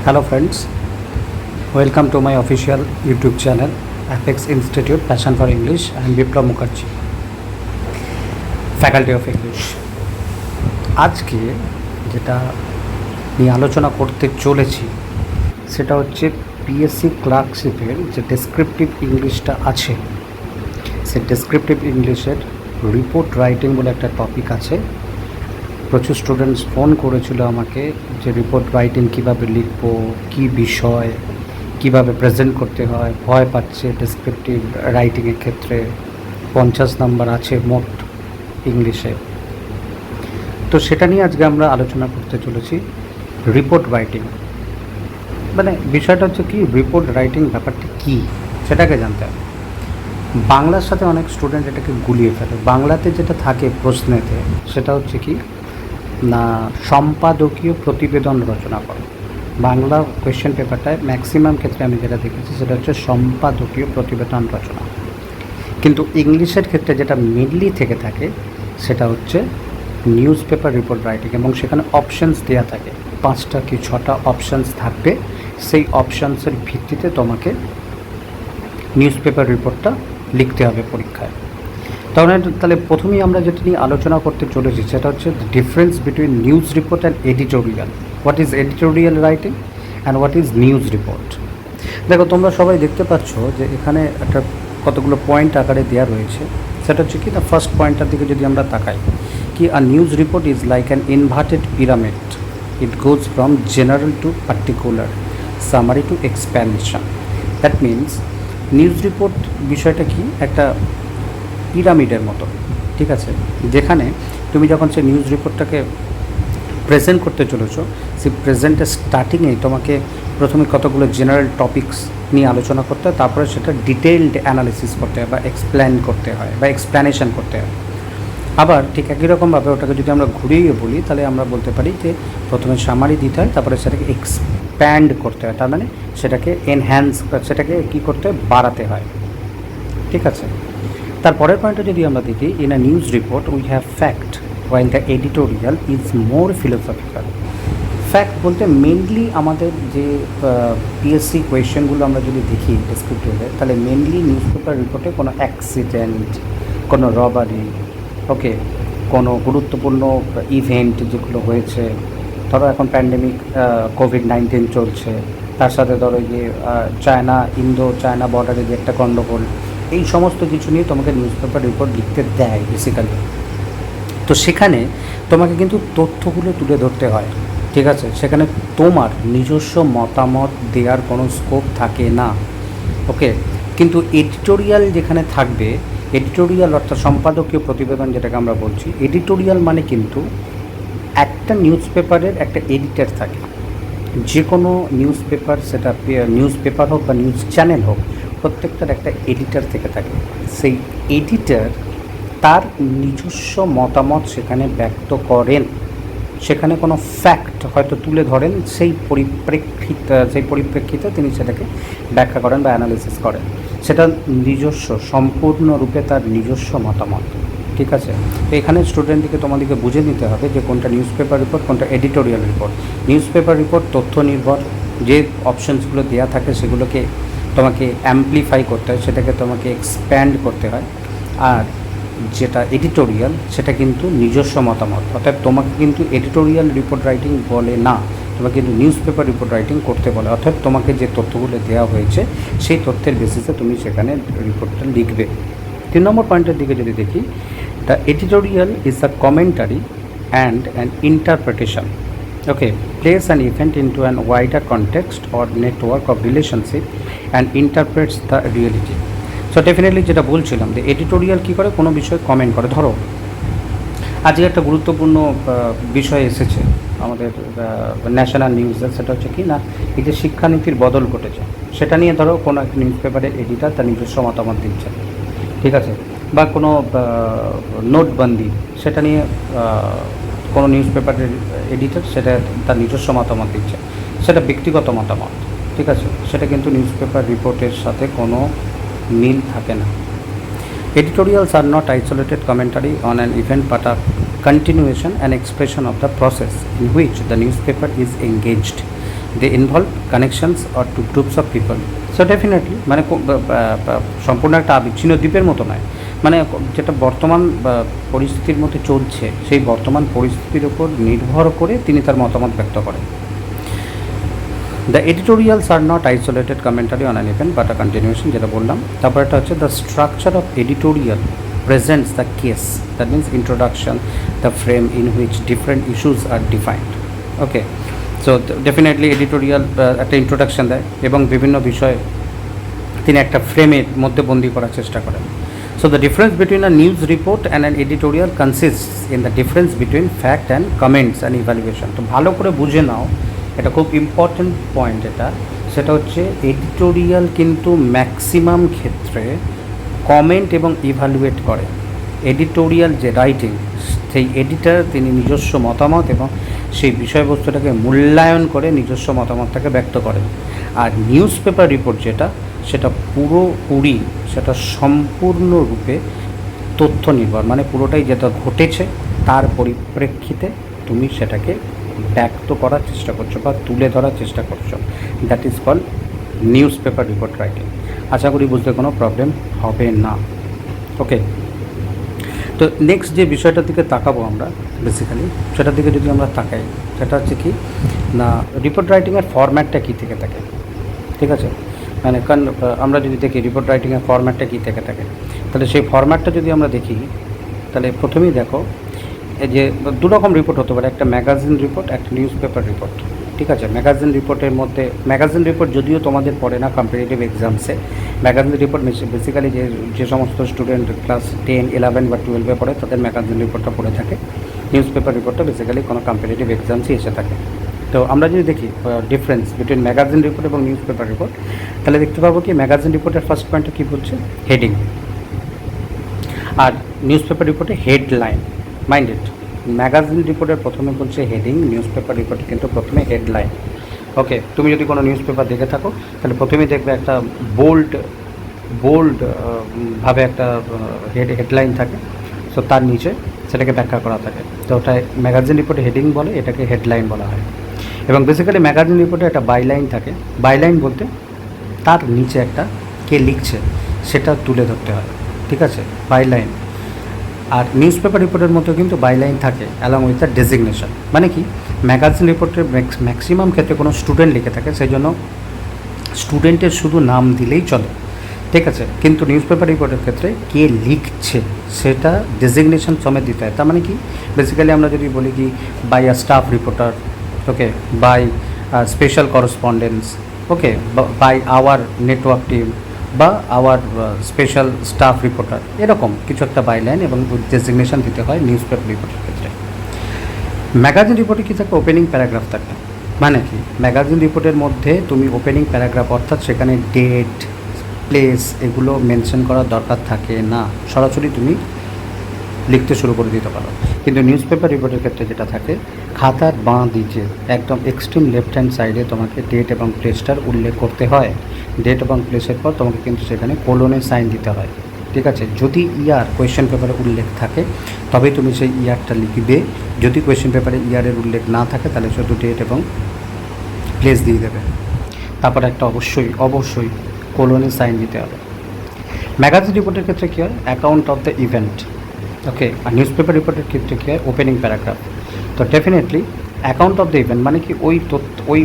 Hello friends, welcome to my official YouTube channel Apex Institute Passion for English. I am Biplab Mukherjee, Faculty of English. আজকে যেটা নিয়ে আলোচনা করতে চলেছি সেটা হচ্ছে পিএসসি ক্লার্কশিপের যে ডেসক্রিপটিভ ইংলিশটা আছে, সে ডেসক্রিপটিভ ইংলিশের রিপোর্ট রাইটিং বলে একটা টপিক আছে। প্রচুর স্টুডেন্টস ফোন করেছিল আমাকে যে রিপোর্ট রাইটিং কীভাবে লিখবো, কী বিষয়, কীভাবে প্রেজেন্ট করতে হয়, ভয় পাচ্ছে ডেসক্রিপটিভ রাইটিংয়ের ক্ষেত্রে। 50 নাম্বার আছে মোট ইংলিশে। তো সেটা নিয়ে আজকে আমরা আলোচনা করতে চলেছি। রিপোর্ট রাইটিং মানে বিষয়টা হচ্ছে কি, রিপোর্ট রাইটিং ব্যাপারটা কী সেটাকে জানতে হবে। বাংলার সাথে অনেক স্টুডেন্ট এটাকে গুলিয়ে ফেলে। বাংলাতে যেটা থাকে প্রশ্নেতে সেটা হচ্ছে কি না, সম্পাদকীয় প্রতিবেদন রচনা করো। বাংলা কোয়েশ্চেন পেপারটায় ম্যাক্সিমাম ক্ষেত্রে আমি যেটা দেখেছি সেটা হচ্ছে সম্পাদকীয় প্রতিবেদন রচনা। কিন্তু ইংলিশের ক্ষেত্রে যেটা মেনলি থেকে থাকে সেটা হচ্ছে নিউজ পেপার রিপোর্ট রাইটিং, এবং সেখানে অপশানস দেওয়া থাকে, 5টা কি 6টা অপশানস থাকবে। সেই অপশানসের ভিত্তিতে তোমাকে নিউজ পেপার রিপোর্টটা লিখতে হবে পরীক্ষায়। তাহলে প্রথমেই আমরা যেটা নিয়ে আলোচনা করতে চলেছি সেটা হচ্ছে difference between news report and editorial. What is editorial writing and what is news report. দেখো, তোমরা সবাই দেখতে পাচ্ছ যে এখানে একটা কতগুলো পয়েন্ট আকারে দেওয়া রয়েছে। সেটা হচ্ছে কি না, ফার্স্ট পয়েন্টটার দিকে যদি আমরা তাকাই, কি a news report is like an inverted pyramid, it goes from general to particular, summary to expansion. That means news report বিষয়টা কি, একটা পিরামিডের মতো, ঠিক আছে, যেখানে তুমি যখন সেই নিউজ রিপোর্টটাকে প্রেজেন্ট করতে চলেছো, সেই প্রেজেন্টের স্টার্টিংয়েই তোমাকে প্রথমে কতগুলো জেনারেল টপিকস নিয়ে আলোচনা করতে হয়, তারপরে সেটা ডিটেইলড অ্যানালিসিস করতে হয় বা এক্সপ্লেন করতে হয় বা এক্সপ্ল্যানেশন করতে হয়। আবার ঠিক একই রকমভাবে ওটাকে যদি আমরা ঘুরিয়ে বলি তাহলে আমরা বলতে পারি যে প্রথমে সামারি দিতে হয়, তারপরে সেটাকে এক্সপ্যান্ড করতে হয়, তার মানে সেটাকে এনহ্যান্স, সেটাকে কী করতে হয়, বাড়াতে হয়, ঠিক আছে। তারপরের পয়েন্টটা যদি আমরা দেখি, in a news report we have fact while the editorial is more philosophical. Fact বলতে মেনলি আমাদের যে পিএসসি কোয়েশ্চেনগুলো আমরা যদি দেখি ডেসক্রিপটিভে, তাহলে মেনলি নিউজ পেপার রিপোর্টে কোনো অ্যাক্সিডেন্ট, কোনো রবারি, ওকে, কোনো গুরুত্বপূর্ণ ইভেন্ট যেগুলো হয়েছে, ধরো এখন প্যান্ডেমিক কোভিড-19 চলছে, তার সাথে ধরো যে ইন্দো চায়না বর্ডারে যে একটা গণ্ডগোল, এই সমস্ত কিছু নিয়ে তোমাকে নিউজ পেপার রিপোর্ট লিখতে দেয় বেসিক্যালি। তো সেখানে তোমাকে কিন্তু তথ্যগুলো তুলে ধরতে হয়, ঠিক আছে। সেখানে তোমার নিজস্ব মতামত দেওয়ার কোনো স্কোপ থাকে না, ওকে। কিন্তু এডিটোরিয়াল যেখানে থাকবে, এডিটোরিয়াল অর্থাৎ সম্পাদকীয় প্রতিবেদন যেটাকে আমরা বলছি, এডিটোরিয়াল মানে কিন্তু একটা নিউজ পেপারের একটা এডিটর থাকে। যে কোনো নিউজ পেপার, সেটা নিউজ পেপার হোক বা নিউজ চ্যানেল হোক, প্রত্যেকটার একটা এডিটর থেকে থাকে। সেই এডিটর তার নিজস্ব মতামত সেখানে ব্যক্ত করেন, সেখানে কোনো ফ্যাক্ট হয়তো তুলে ধরেন, সেই পরিপ্রেক্ষিতে তিনি সেটাকে ব্যাখ্যা করেন বা অ্যানালিসিস করেন। সেটা নিজস্ব, সম্পূর্ণরূপে তার নিজস্ব মতামত, ঠিক আছে। তো এখানে স্টুডেন্টদিকে তোমাদেরকে বুঝে নিতে হবে যে কোনটা নিউজ পেপার রিপোর্ট, কোনটা editorial report. News paper report তথ্য নির্ভর, যে অপশানসগুলো দেওয়া থাকে সেগুলোকে তোমাকে অ্যাম্পলিফাই করতে হয়, সেটাকে তোমাকে এক্সপ্যান্ড করতে হয়। আর যেটা এডিটোরিয়াল সেটা কিন্তু নিজস্ব মতামত, অর্থাৎ তোমাকে কিন্তু এডিটোরিয়াল রিপোর্ট রাইটিং বলে না, তোমাকে কিন্তু নিউজ পেপার রিপোর্ট রাইটিং করতে বলে। অর্থাৎ তোমাকে যে তথ্যগুলো দেওয়া হয়েছে সেই তথ্যের বেসিসে তুমি সেখানে রিপোর্টটা লিখবে। 3 নম্বর পয়েন্টের দিকে যদি দেখি, the editorial is a commentary and an interpretation, okay, place an event into an wider context or network of relationship and interprets the reality. So definitely যেটা বলছিলাম যে এডিটোরিয়াল কী করে, কোনো বিষয়ে কমেন্ট করে। ধরো আজকে একটা গুরুত্বপূর্ণ বিষয় এসেছে আমাদের ন্যাশনাল নিউজে, সেটা হচ্ছে কি না, এই যে শিক্ষানীতির বদল ঘটেছে, সেটা নিয়ে ধরো কোনো একটা নিউজ পেপারের এডিটার তার নিজস্ব মতামত দিচ্ছে, ঠিক আছে। বা কোনো নোটবন্দি, সেটা নিয়ে কোনো নিউজ পেপারের এডিটর সেটা তার নিজস্ব মতামত দিচ্ছে, সেটা ব্যক্তিগত মতামত, ঠিক আছে। সেটা কিন্তু নিউজ পেপার রিপোর্টের সাথে কোনো মিল থাকে না। Editorials are not isolated commentary on an event but are continuation and expression of the process in which the newspaper is engaged. they involve connections or to groups of people. So definitely মানে সম্পূর্ণ একটা আবিচ্ছিন্ন দ্বীপের মতো নয়, মানে যেটা বর্তমান পরিস্থিতির মধ্যে চলছে সেই বর্তমান পরিস্থিতির উপর নির্ভর করে তিনি তার মতামত ব্যক্ত করেন। The editorials are not isolated commentary on an event but a continuation, যেটা বললাম। তারপর একটা হচ্ছে the structure of editorial presents the case, that means introduction, the frame in which different issues are defined. Okay, so definitely editorial একটা introduction দেয় এবং বিভিন্ন বিষয়ে তিনি একটা ফ্রেমের মধ্যে বন্দি করার চেষ্টা করেন। So the difference between a news report and an editorial consists in the difference between fact and comments and evaluation. তো ভালো করে বুঝে নাও, এটা খুব ইম্পর্টেন্ট পয়েন্ট এটা, সেটা হচ্ছে এডিটোরিয়াল কিন্তু ম্যাক্সিমাম ক্ষেত্রে কমেন্ট এবং ইভ্যালুয়েট করে। এডিটোরিয়াল যে রাইটিং, সেই এডিটার তিনি নিজস্ব মতামত এবং সেই বিষয়বস্তুটাকে মূল্যায়ন করে নিজস্ব মতামতটাকে ব্যক্ত করেন। আর নিউজ পেপার রিপোর্ট যেটা, সেটা পুরোপুরি, সেটা সম্পূর্ণরূপে তথ্য নির্ভর, মানে পুরোটাই যেটা ঘটেছে তার পরিপ্রেক্ষিতে তুমি সেটাকে ব্যক্ত করার চেষ্টা করছো বা তুলে ধরার চেষ্টা করছো। That is called news paper report writing. আশা করি বুঝতে কোনো প্রবলেম হবে না। ওকে, তো নেক্সট যে বিষয়টার দিকে তাকাবো আমরা বেসিক্যালি, সেটার দিকে যদি আমরা তাকাই, সেটা হচ্ছে কি না, রিপোর্ট রাইটিংয়ের ফরম্যাটটা কী থেকে থাকে। ঠিক আছে, মানে কারণ আমরা যদি দেখি রিপোর্ট রাইটিংয়ের ফরম্যাটটা কী থেকে থাকে, তাহলে সেই ফরম্যাটটা যদি আমরা দেখি, তাহলে প্রথমেই দেখো এই যে দুরকম রিপোর্ট হতে পারে, একটা ম্যাগাজিন রিপোর্ট, একটা নিউজ পেপার রিপোর্ট। ঠিক আছে, ম্যাগাজিন রিপোর্টের মধ্যে, ম্যাগাজিন রিপোর্ট যদিও তোমাদের পড়ে না কম্পিটিটিভ এক্সামসে, ম্যাগাজিন রিপোর্ট বেসিক্যালি যে সমস্ত স্টুডেন্ট ক্লাস 10, 11 বা 12-এ পড়ে তাদের ম্যাগাজিন রিপোর্টটা পড়ে থাকে। নিউজ পেপার রিপোর্টটা বেসিক্যালি কোনো কম্পিটিটিভ এক্সামসই এসে থাকে। তো আমরা যদি দেখি ডিফারেন্স বিটুইন ম্যাগাজিন রিপোর্ট এবং নিউজ পেপার রিপোর্ট, তাহলে দেখতে পাবো কি ম্যাগাজিন রিপোর্টের ফার্স্ট পয়েন্টটা কী বলছে, হেডিং, আর নিউজ পেপার রিপোর্টে হেডলাইন। মাইন্ডেড, ম্যাগাজিন রিপোর্টের প্রথমে বলছে হেডিং, নিউজ পেপার রিপোর্টে কিন্তু প্রথমে হেডলাইন। ওকে, তুমি যদি কোনো নিউজ পেপার দেখে থাকো তাহলে প্রথমেই দেখবে একটা বোল্ড ভাবে একটা হেডলাইন থাকে, সো তার নিচে সেটাকে ব্যাখ্যা করা থাকে। তো ওটাই ম্যাগাজিন রিপোর্টে হেডিং বলে, এটাকে হেডলাইন বলা হয়। এবং বেসিক্যালি ম্যাগাজিন রিপোর্টে একটা বাইলাইন থাকে। বাইলাইন বলতে তার নিচে একটা কে লিখছে সেটা তুলে ধরতে হয়। ঠিক আছে, বাইলাইন। আর নিউজ পেপার রিপোর্টের মধ্যে কিন্তু বাইলাইন থাকে অ্যালং উইথ দ্য ডেজিগনেশন। মানে কি, ম্যাগাজিন রিপোর্টের ম্যাক্সিমাম ক্ষেত্রে কোনো স্টুডেন্ট লিখে থাকে, সেই জন্য স্টুডেন্টের শুধু নাম দিলেই চলে। ঠিক আছে, কিন্তু নিউজ পেপার রিপোর্টের ক্ষেত্রে কে লিখছে সেটা ডেজিগনেশন সমেত দিতে হয়। তার মানে কি, বেসিক্যালি আমরা যদি বলি কি by a staff reporter, okay, by special correspondence, okay, by our network team বা আওয়ার স্পেশাল স্টাফ রিপোর্টার, এরকম কিছু একটা বাইলাইন এবং ডেজিগনেশন দিতে হয় নিউজ পেপার রিপোর্টের ক্ষেত্রে। ম্যাগাজিন রিপোর্টে কী থাকে, ওপেনিং প্যারাগ্রাফ থাকে। মানে কি, ম্যাগাজিন রিপোর্টের মধ্যে তুমি ওপেনিং প্যারাগ্রাফ, অর্থাৎ সেখানে ডেট, প্লেস এগুলো মেনশন করার দরকার থাকে না, সরাসরি তুমি লিখতে শুরু করে দিতে পারো। কিন্তু নিউজ পেপার রিপোর্টের ক্ষেত্রে যেটা থাকে, খাতার বাঁ দিকে একদম এক্সট্রিম লেফট হ্যান্ড সাইডে তোমাকে ডেট এবং প্লেসটার উল্লেখ করতে হয়। ডেট এবং প্লেসের পর তোমাকে কিন্তু সেখানে কোলনের সাইন দিতে হয়। ঠিক আছে, যদি ইয়ার কোয়েশ্চেন পেপারে উল্লেখ থাকে তবে তুমি সেই ইয়ারটা লিখবে, যদি কোয়েশ্চেন পেপারে ইয়ারের উল্লেখ না থাকে তাহলে শুধু ডেট এবং প্লেস দিয়ে দেবে। তারপর একটা অবশ্যই কোলনের সাইন দিতে হবে। ম্যাগাজিন রিপোর্টের ক্ষেত্রে কী হয়, account of the event. Okay, আর নিউজ পেপার রিপোর্টের ক্ষেত্রে কী হয়, ওপেনিং প্যারাগ্রাফ। তো definitely account of the event মানে কি, ওই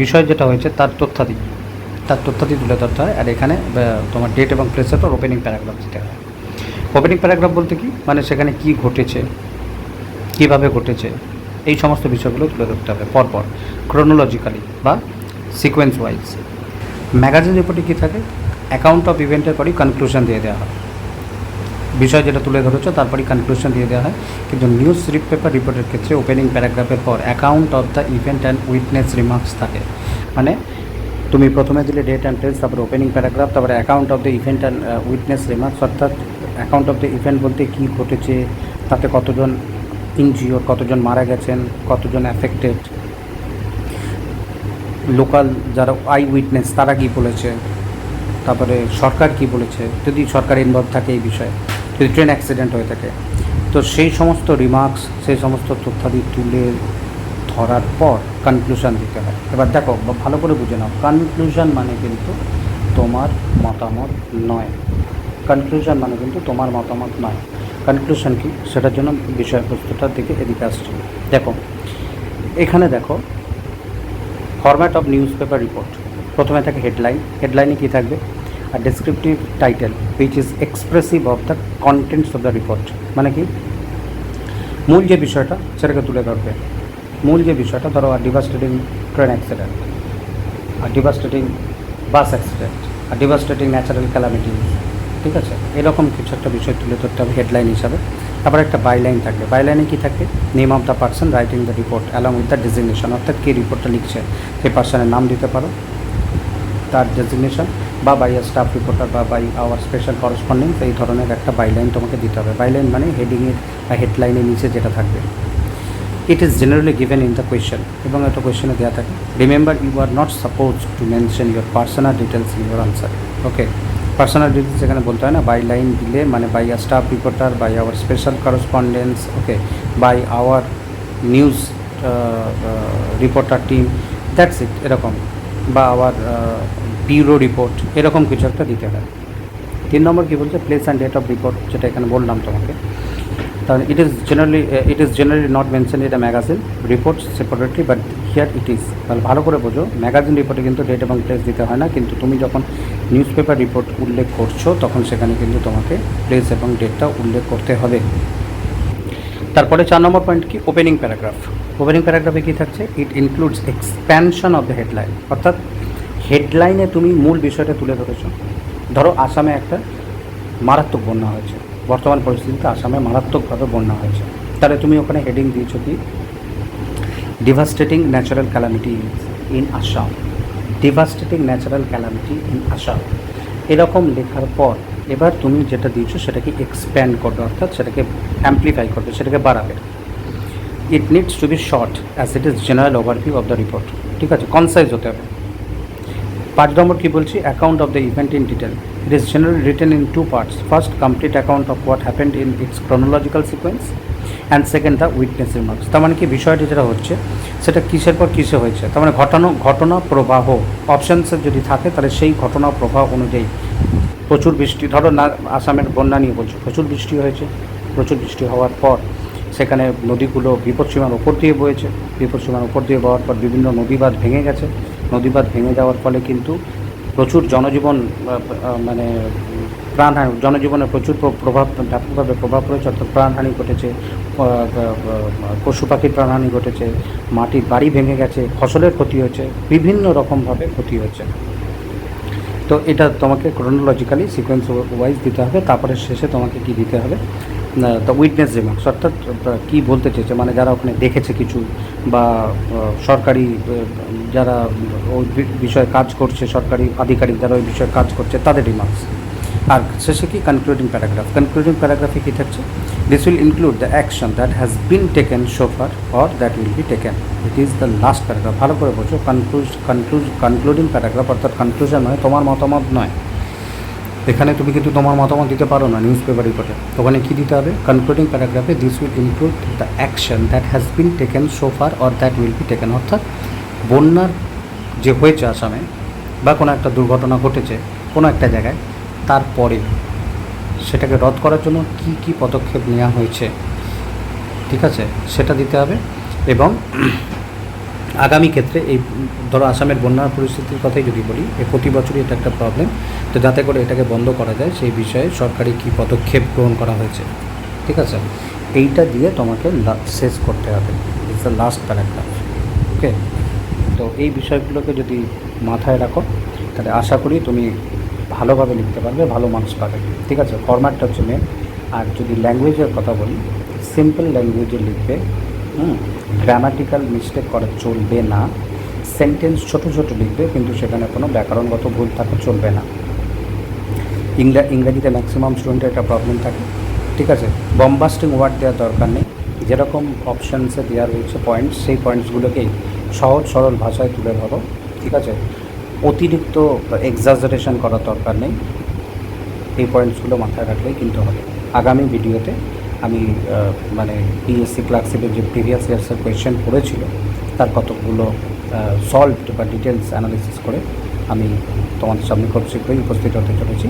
বিষয় যেটা হয়েছে তার তথ্যাদি তুলে ধরতে হয়। আর এখানে তোমার ডেট এবং প্লেসের পর ওপেনিং প্যারাগ্রাফ দিতে হয়। ওপেনিং প্যারাগ্রাফ বলতে কি, মানে সেখানে কী ঘটেছে, কীভাবে ঘটেছে, এই সমস্ত বিষয়গুলো তুলে ধরতে হবে পরপর, ক্রোনোলজিক্যালি বা সিকোয়েন্স ওয়াইজ। ম্যাগাজিন রিপোর্টে কী থাকে, অ্যাকাউন্ট অফ ইভেন্টের পরই কনক্লুশন দিয়ে দেওয়া হয়, বিষয় যেটা তুলে ধরেছ তারপরই কনক্লুশন দিয়ে দেওয়া হয়। কিন্তু নিউজ পেপার রিপোর্টের ক্ষেত্রে ওপেনিং প্যারাগ্রাফের পর account of the event and witness remarks থাকে। মানে তুমি প্রথমে দিলে ডেট অ্যান্ড প্লেস, তারপরে ওপেনিং প্যারাগ্রাফ, তারপরে account of the event and witness remarks. অর্থাৎ অ্যাকাউন্ট অফ দ্য ইভেন্ট বলতে কী ঘটেছে, তাতে কতজন ইনজিওর, কতজন মারা গেছেন, কতজন অ্যাফেক্টেড, লোকাল যারা আই উইটনেস তারা কী বলেছে, তারপরে সরকার কী বলেছে, যদি সরকার ইনভলভ থাকে এই বিষয়ে, যদি ট্রেন অ্যাক্সিডেন্ট হয়ে থাকে, তো সেই সমস্ত রিমার্কস, সেই সমস্ত তথ্যাদি তুলে ধরার পর কনক্লুশন দিতে হয়। এবার দেখো ভালো করে বুঝে নাও, কনক্লুশন মানে কিন্তু তোমার মতামত নয়। কনক্লুশন মানে কিন্তু তোমার মতামত নয়। কনক্লুশন কি, সেটার জন্য বিষয়বস্তুটার দিকে এদিকে আসছে। দেখো এখানে দেখো, format of news paper report, প্রথমে থাকে হেডলাইন। হেডলাইনে কী থাকবে? আর descriptive title which is expressive of the contents of the report, মানে কি মূল যে বিষয়টা সেটাকে তুলে ধরবে। মূল যে বিষয়টা, ধরো আর ডিভাস্টেটিং ট্রেন অ্যাক্সিডেন্ট, আর ডিভাস্টেটিং বাস অ্যাক্সিডেন্ট, আর ডিভাস্টেটিং ন্যাচারাল ক্যালামিটি, ঠিক আছে, এরকম কিছু একটা বিষয় তুলে ধরতে হবে হেডলাইন হিসাবে। তারপর একটা বাইলাইন থাকবে। বাইলাইনে কী থাকবে? Name of the person writing the report along with the designation, অর্থাৎ কে রিপোর্টটা লিখছে সেই পার্সনের নাম দিতে পারো, তার ডেজিগনেশন, বা বাই আ স্টাফ রিপোর্টার বা বাই আওয়ার স্পেশাল করেসপন্ডেন্ট, এই ধরনের একটা বাইলাইন তোমাকে দিতে হবে। বাইলাইন মানে হেডিংয়ের বা হেডলাইনের নিচে যেটা থাকবে। It is generally given in the question, এবং একটা কোয়েশ্চেনে দেওয়া থাকে। Remember you are not suppose to mention your personal details in your answer. Okay, personal details এখানে বলতে হয় না, বাই লাইন দিলে মানে by a staff reporter, by our special correspondence, okay, by our news reporter team, that's it, এরকম, বা hour bureau report, এরকম কিছু একটা দিতে হয়। 3 নম্বর কী বলছে? Place and date of report, যেটা এখানে বললাম তোমাকে। তাহলে it is generally not mention in the magazine report separately, but here it is. তাহলে ভালো করে বোঝো, ম্যাগাজিন রিপোর্টে কিন্তু ডেট এবং প্লেস দিতে হয় না, কিন্তু তুমি যখন নিউজ পেপার রিপোর্ট উল্লেখ করছো তখন সেখানে কিন্তু তোমাকে প্লেস এবং ডেটটা উল্লেখ করতে হবে। তারপরে 4 নম্বর পয়েন্ট কি? Opening paragraph. ওপেনিং প্যারাগ্রাফে কী থাকছে? It includes expansion of the headline, অর্থাৎ হেডলাইনে তুমি মূল বিষয়টা তুলে ধরেছো। ধরো আসামে একটা মারাত্মক বন্যা হয়েছে, বর্তমান পরিস্থিতিতে আসামে মারাত্মকভাবে বন্যা হয়েছে, তাহলে তুমি ওখানে হেডিং দিয়েছো কি? Devastating natural calamity in Assam, devastating natural calamity in Assam, এরকম লেখার পর এবার তুমি যেটা দিয়েছো সেটাকে এক্সপ্যান্ড করবে, অর্থাৎ সেটাকে অ্যাম্পলিফাই করবে, সেটাকে বাড়াবে। It needs to be short as it is general overview of the report, ঠিক আছে, কনসাইজ হতে হবে। 5 নম্বর কী বলছি? Account of the event in detail. It is generally written in 2 parts. First, complete account of what happened in its chronological sequence, and second, the witness remarks. তার মানে কি বিষয়টি যেটা হচ্ছে সেটা কিসের পর কিসে হয়েছে, তার মানে ঘটনা প্রবাহ অপশানসের যদি থাকে তাহলে সেই ঘটনা প্রবাহ অনুযায়ী। প্রচুর বৃষ্টি, ধরো না আসামের বন্যা নিয়ে বলছো, প্রচুর বৃষ্টি হয়েছে, প্রচুর বৃষ্টি হওয়ার পর সেখানে নদীগুলো বিপদসীমার ওপর দিয়ে বয়েছে, বিপদসীমার ওপর দিয়ে বওয়ার পর বিভিন্ন নদীবাঁধ ভেঙে গেছে, নদীবাঁধ ভেঙে যাওয়ার ফলে কিন্তু প্রচুর জনজীবন মানে প্রাণহানি, জনজীবনে প্রচুর ব্যাপকভাবে প্রভাব পড়েছে, অর্থাৎ প্রাণহানি ঘটেছে, পশু পাখির প্রাণহানি ঘটেছে, মাটির বাড়ি ভেঙে গেছে, ফসলের ক্ষতি হয়েছে, বিভিন্ন রকমভাবে ক্ষতি হয়েছে। তো এটা তোমাকে ক্রোনোলজিক্যালি সিকোয়েন্স ওয়াইজ দিতে হবে। তারপরে শেষে তোমাকে কি দিতে হবে? দ্য উইটনেস রিমার্কস, অর্থাৎ কী বলতে চেয়েছে, মানে যারা ওখানে দেখেছে কিছু, বা সরকারি যারা ওই বিষয়ে কাজ করছে, সরকারি আধিকারিক যারা ওই বিষয়ে কাজ করছে তাদের রিমার্কস। আর শেষে কি? Concluding paragraph. কনক্লুডিং প্যারাগ্রাফে কী থাকছে? This will include the action that has been taken so far or that will be taken. It is the last paragraph. ভালো করে বোঝো, কনক্লুডিং প্যারাগ্রাফ অর্থাৎ কনক্লুশন নয়, তোমার মতামত নয়। এখানে তুমি কিন্তু তোমার মতামত দিতে পারো না নিউজ পেপার রিপোর্টে। ওখানে কী দিতে হবে? কনক্লুডিং প্যারাগ্রাফে this will include the action that has been taken so far or that will be taken, অর্থাৎ বন্যার যে হয়েছে আসামে, বা কোনো একটা দুর্ঘটনা ঘটেছে কোনো একটা জায়গায়, তারপরে সেটাকে রদ করার জন্য কি কি পদক্ষেপ নেওয়া হয়েছে, ঠিক আছে, সেটা দিতে হবে। এবং আগামী ক্ষেত্রে এই ধরো আসামের বন্যার পরিস্থিতির কথাই যদি বলি, প্রতি বছরই এটা একটা প্রবলেম, তো যাতে করে এটাকে বন্ধ করা যায় সেই বিষয়ে সরকারি কী পদক্ষেপ গ্রহণ করা হয়েছে, ঠিক আছে, এইটা দিয়ে তোমাকে শেষ করতে হবে। It's the last paragraph. Okay, তো এই বিষয়গুলোকে যদি মাথায় রাখো তাহলে আশা করি তুমি ভালোভাবে লিখতে পারবে, ভালো মার্কস পাবে, ঠিক আছে। ফরম্যাটটা হচ্ছে মেন। আর যদি ল্যাঙ্গুয়েজের কথা বলি, সিম্পল ল্যাঙ্গুয়েজে লিখবে, গ্রামাটিক্যাল মিস্টেক করা চলবে না, সেন্টেন্স ছোট ছোট লিখবে, কিন্তু সেখানে কোনো ব্যাকরণগত ভুল থাকা চলবে না। ইংরাজিতে ম্যাক্সিমাম স্টুডেন্টের একটা প্রবলেম থাকে, ঠিক আছে। বম্বাস্টিং ওয়ার্ড দেওয়ার দরকার নেই, যেরকম অপশানসে দেওয়া রয়েছে পয়েন্টস, সেই পয়েন্টসগুলোকেই সহজ সরল ভাষায় তুলে ধরো, ঠিক আছে। অতিরিক্ত এক্সাজারেশন করার দরকার নেই, এই পয়েন্টসগুলো মাথায় রাখলেই কিন্তু হবে। আগামী ভিডিওতে আমি মানে পিএসসি ক্লার্কশিপের যে প্রিভিয়াস ইয়ার্সের কোয়েশ্চেন পড়েছিল তার কতগুলো সলভড বা ডিটেলস অ্যানালিসিস করে আমি তোমাদের সামনে খুব শীঘ্রই উপস্থিত হতে চলেছি।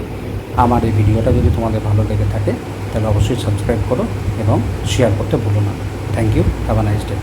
আমার এই ভিডিওটা যদি তোমাদের ভালো লেগে থাকে তাহলে অবশ্যই সাবস্ক্রাইব করো এবং শেয়ার করতে ভুলো না। Thank you, have a nice day.